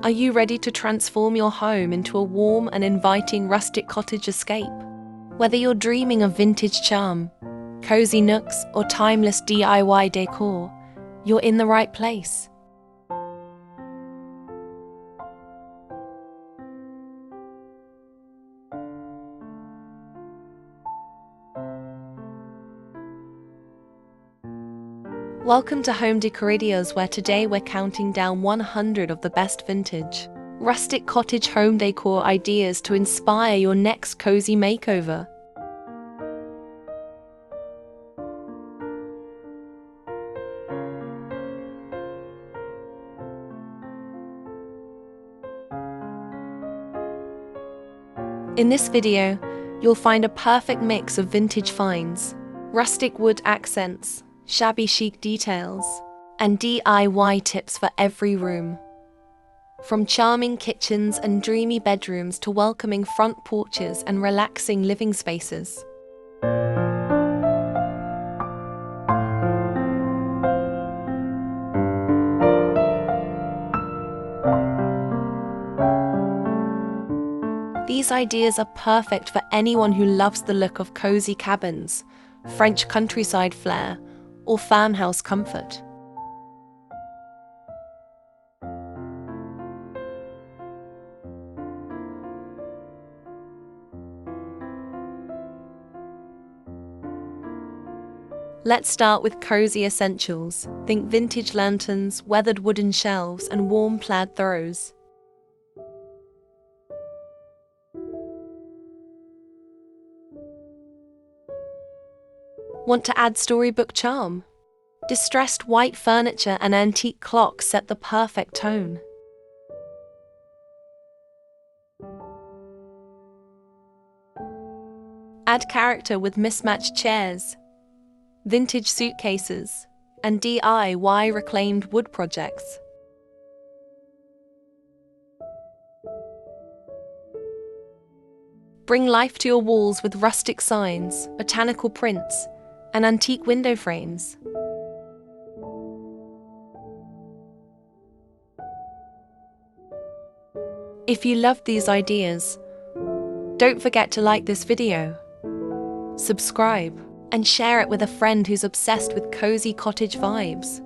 Are you ready to transform your home into a warm and inviting rustic cottage escape? Whether you're dreaming of vintage charm, cozy nooks, or timeless DIY decor, you're in the right place. Welcome to Home Decor, where today we're counting down 100 of the best vintage, rustic cottage home decor ideas to inspire your next cozy makeover. In this video, you'll find a perfect mix of vintage finds, rustic wood accents, shabby chic details, and DIY tips for every room. From charming kitchens and dreamy bedrooms to welcoming front porches and relaxing living spaces. These ideas are perfect for anyone who loves the look of cozy cabins, French countryside flair, or farmhouse comfort. Let's start with cozy essentials. Think vintage lanterns, weathered wooden shelves, and warm plaid throws. Want to add storybook charm? Distressed white furniture and antique clocks set the perfect tone. Add character with mismatched chairs, vintage suitcases, and DIY reclaimed wood projects. Bring life to your walls with rustic signs, botanical prints, and antique window frames. If you loved these ideas, don't forget to like this video, subscribe, and share it with a friend who's obsessed with cozy cottage vibes.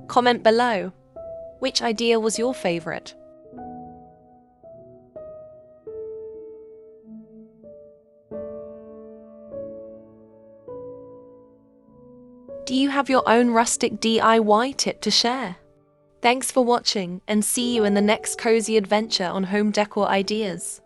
Comment below, which idea was your favorite? Do you have your own rustic DIY tip to share? Thanks for watching, and see you in the next cozy adventure on Home Decor Ideas.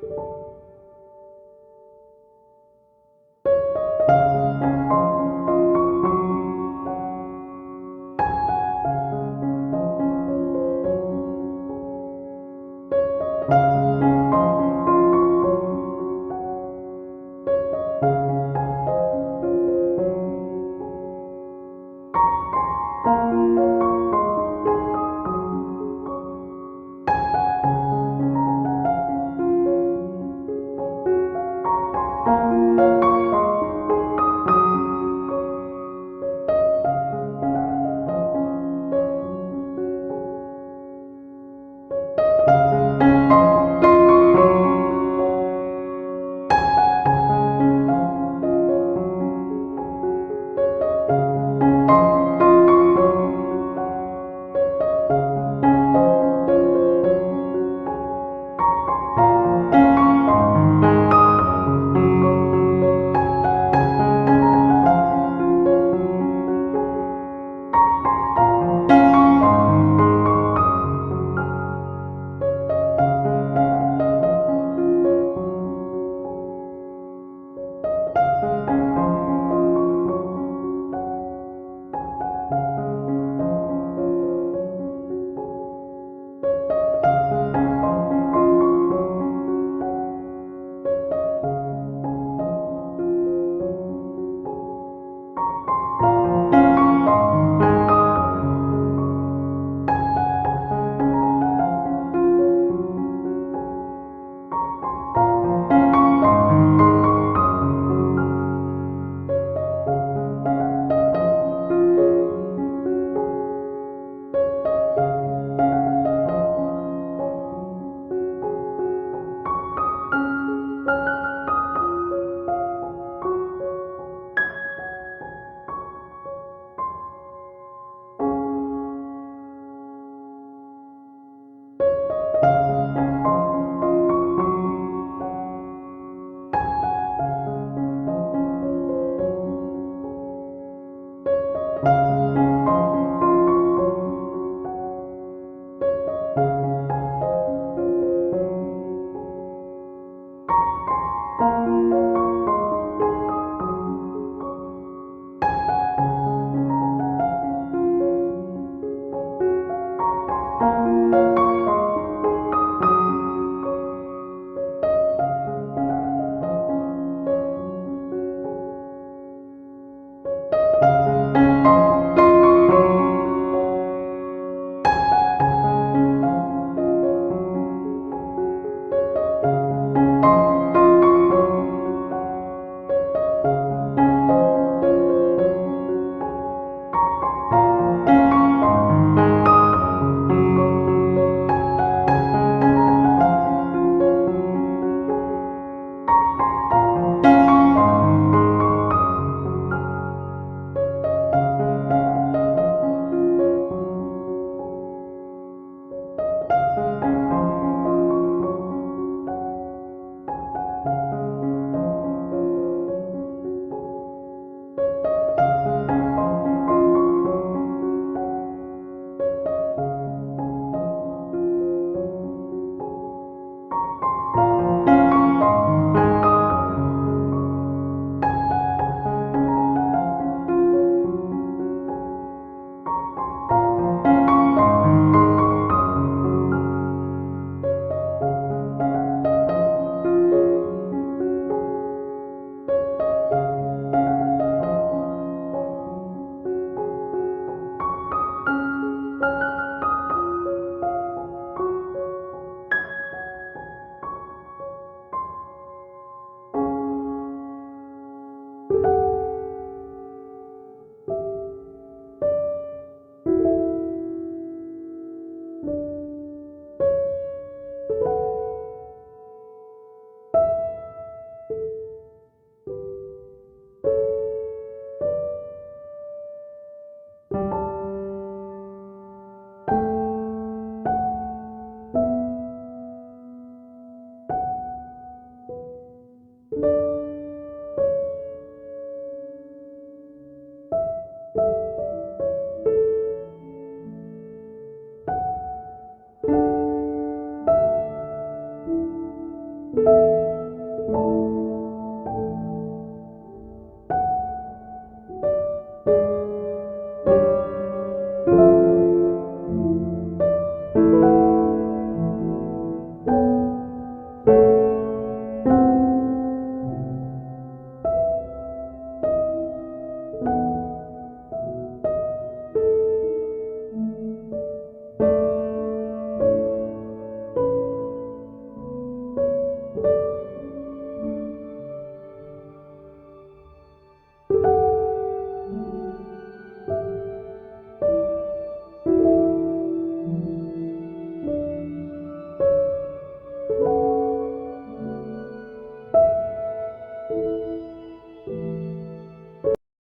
you.